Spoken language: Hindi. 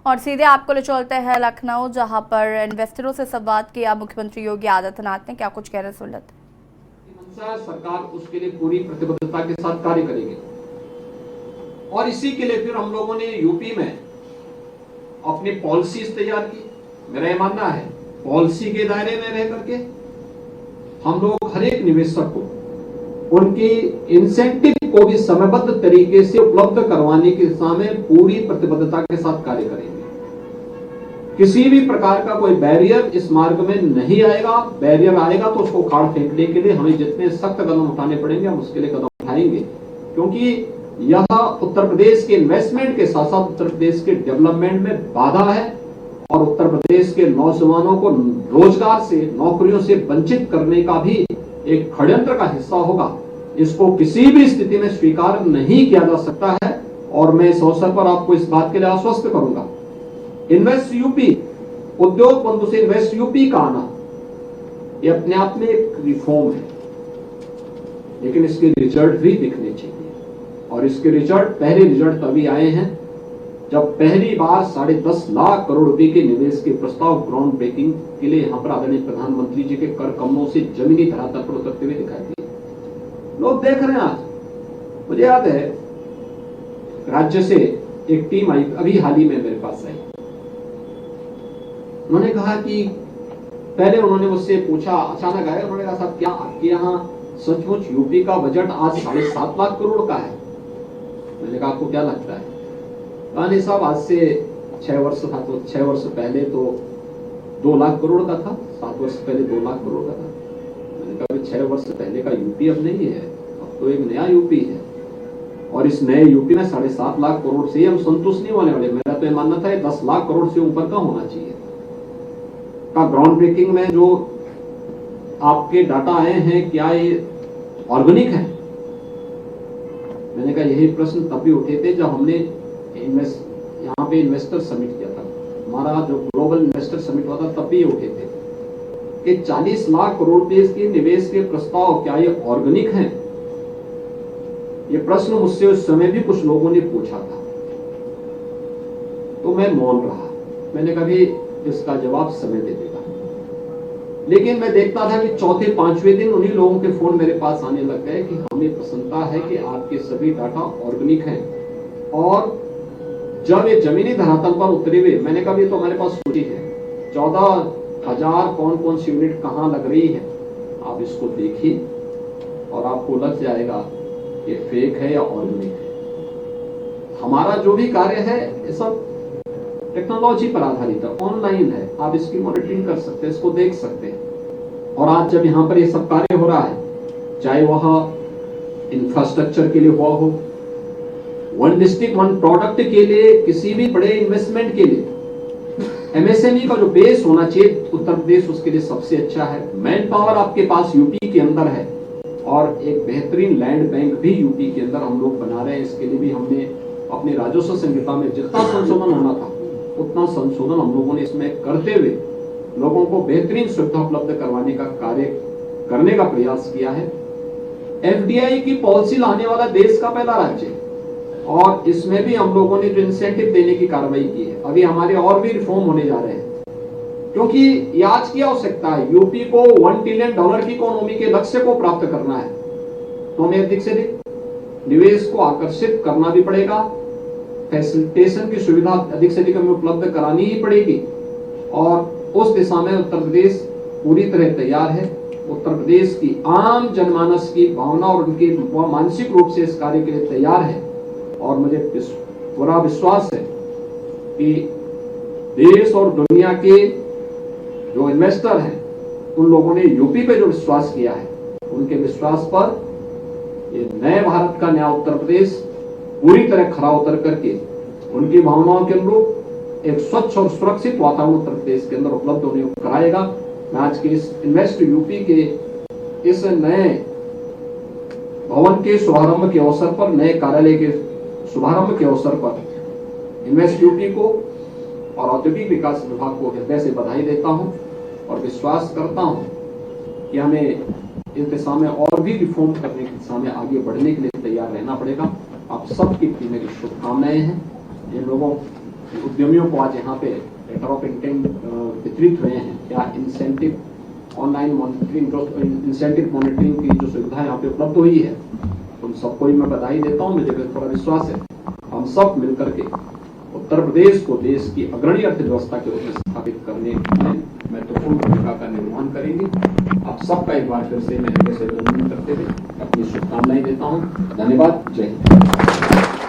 और सीधे आपको ले चलते हैं लखनऊ, जहां पर इन्वेस्टरों से संवाद किया मुख्यमंत्री योगी आदित्यनाथ ने। क्या कुछ कह रहे हैं, सुन लेते हैं। सरकार उसके लिए पूरी प्रतिबद्धता के साथ कार्य करेगी और इसी के लिए फिर हम लोगों ने यूपी में अपनी पॉलिसीज तैयार की। मेरा यह मानना है पॉलिसी के दायरे में रह करके हम लोग हर एक निवेशक को उनकी इंसेंटिव को भी समयबद्ध तरीके से उपलब्ध करवाने की दिशा में पूरी प्रतिबद्धता के साथ कार्य करेंगे। किसी भी प्रकार का कोई बैरियर इस मार्ग में नहीं आएगा। बैरियर आएगा तो उसको उखाड़ फेंकने के लिए हमें जितने सख्त कदम उठाने पड़ेंगे हम उसके लिए कदम उठाएंगे, क्योंकि यह उत्तर प्रदेश के इन्वेस्टमेंट के साथ साथ उत्तर प्रदेश के डेवलपमेंट में बाधा है और उत्तर प्रदेश के नौजवानों को रोजगार से, नौकरियों से वंचित करने का भी एक षड्यंत्र का हिस्सा होगा। इसको किसी भी स्थिति में स्वीकार नहीं किया जा सकता है और मैं इस अवसर पर आपको इस बात के लिए आश्वस्त करूंगा। इन्वेस्ट यूपी, उद्योग बंधु से इन्वेस्ट यूपी का आना ये अपने आप में एक रिफॉर्म है, लेकिन इसके रिजल्ट भी दिखने चाहिए और इसके रिजल्ट, पहले रिजल्ट तभी आए हैं जब पहली बार 10.5 लाख करोड़ रुपए के निवेश के प्रस्ताव ग्राउंड ब्रेकिंग के लिए यहां पर आदरणीय प्रधानमंत्री जी के कर कमलों से जमीनी धरातल पर उतरते हुए दिखाई दिए। लोग देख रहे हैं। आज मुझे याद है राज्य से एक टीम आई, अभी हाल ही में मेरे पास आई। उन्होंने कहा कि पहले उन्होंने मुझसे पूछा, अचानक आए, उन्होंने कहा साहब क्या आपके यहाँ सचमुच यूपी का बजट आज 7.5 लाख करोड़ का है? मैंने कहा आपको क्या लगता है? कहा नहीं साहब, आज से 6 वर्ष था तो 6 वर्ष पहले तो 2 लाख करोड़ का था, 7 वर्ष पहले 2 लाख करोड़ का था। मैंने कहा 6 वर्ष पहले का यूपी अब नहीं है, अब तो एक नया यूपी है और इस नए यूपी में 7.5 लाख करोड़ से हम संतुष्ट नहीं होने वाले। मेरा तो ये मानना था 10 लाख करोड़ से ऊपर का होना चाहिए। का ग्राउंड ब्रेकिंग में जो आपके डाटा आए हैं, क्या ये ऑर्गेनिक है? मैंने कहा यही प्रश्न तब भी उठे थे जब हमने यहाँ पे इन्वेस्टर समिट किया था। हमारा जो ग्लोबल इन्वेस्टर समिट हुआ था तब भी उठे थे कि 40 लाख करोड़ रुपए के निवेश के प्रस्ताव क्या ये ऑर्गेनिक हैं? ये प्रश्न मुझसे उस समय भी कुछ लोगों ने पूछा था, तो मैं मौन रहा। मैंने कभी इसका जवाब समय दे देगा, लेकिन मैं देखता था कि चौथे पांचवें दिन उन्हीं लोगों के फोन मेरे पास आने लग गए कि हमें प्रसन्नता है कि आपके सभी डाटा ऑर्गेनिक हैं। और जब ये जमीनी धरातल पर उतरे हुए, मैंने कहा ये तो हमारे पास सूची है, 14,000 कौन कौन सी यूनिट कहां लग रही है, आप इसको देखिए और आपको लग जाएगा ये फेक है या ऑर्गेनिक है। हमारा जो भी कार्य है ये सब टेक्नोलॉजी पर आधारित है, ऑनलाइन है, आप इसकी मॉनिटरिंग कर सकते हैं, इसको देख सकते हैं। और आज जब यहाँ पर ये सब कार्य हो रहा है, चाहे वह इंफ्रास्ट्रक्चर के लिए हुआ हो, वन डिस्ट्रिक्ट वन प्रोडक्ट के लिए, किसी भी बड़े इन्वेस्टमेंट के लिए एमएसएमई का जो बेस होना चाहिए उत्तर प्रदेश उसके लिए सबसे अच्छा है। मैन पावर आपके पास यूपी के अंदर है और एक बेहतरीन लैंड बैंक भी यूपी के अंदर हम लोग बना रहे हैं। इसके लिए भी हमने अपने राजस्व संहिता में जितना संशोधन होना था उतना संशोधन हम लोगों ने इसमें करते हुए लोगों को बेहतरीन सुविधा उपलब्ध करवाने का कार्य करने का प्रयास किया है। एफडीआई की पॉलिसी लाने वाला देश का पहला राज्य है और इसमें भी हम लोगों ने जो इंसेंटिव देने की कार्रवाई की है। अभी हमारे और भी रिफॉर्म होने जा रहे हैं, क्योंकि आज की आवश्यकता है। यूपी को $1 ट्रिलियन की इकोनॉमी के लक्ष्य को प्राप्त करना है तो हमें अधिक से अधिक निवेश को आकर्षित करना भी पड़ेगा, फैसिलिटेशन की सुविधा अधिक से अधिक हमें उपलब्ध करानी ही पड़ेगी और उस दिशा में उत्तर प्रदेश पूरी तरह तैयार है। उत्तर प्रदेश की आम जनमानस की भावना और उनकी मानसिक रूप से इस कार्य के लिए तैयार है और मुझे पूरा विश्वास है कि देश और दुनिया के जो इन्वेस्टर हैं उन लोगों ने यूपी पे जो विश्वास किया है, उनके विश्वास पर ये नए भारत का नया उत्तर प्रदेश पूरी तरह खरा उतर करके उनकी भावनाओं के अनुरूप एक स्वच्छ और सुरक्षित वातावरण उत्तर प्रदेश के अंदर उपलब्ध होने को कराएगा। मैं आज के इस इन्वेस्ट यूपी के इस नए भवन के शुभारंभ के अवसर पर, नए कार्यालय के शुभारंभ के अवसर पर इन्वेस्ट यूपी को और औद्योगिक विकास विभाग को हृदय से बधाई देता हूं और विश्वास करता हूं कि हमें इस दिशा में और भी रिफॉर्म करने की दिशा में आगे बढ़ने के लिए तैयार रहना पड़ेगा। आप सबके लिए मेरी शुभकामनाएं हैं। इन लोगों उद्यमियों को आज यहाँ पे लेटर ऑफ इंटेंट वितरित हुए हैं, क्या incentive online monitoring incentive monitoring की जो सुविधा यहाँ पे उपलब्ध हुई है, उन सबको ही मैं बधाई देता हूँ। मुझे पूरा विश्वास है हम सब मिलकर के उत्तर प्रदेश को देश की अग्रणी अर्थव्यवस्था के रूप में स्थापित करने में महत्वपूर्ण भूमिका का निर्वहन करेंगे। आप सबका एक बार फिर से मैं हृदय से अभिनंदन करते हुए अपनी शुभकामनाएं देता हूँ। धन्यवाद। जय हिंद।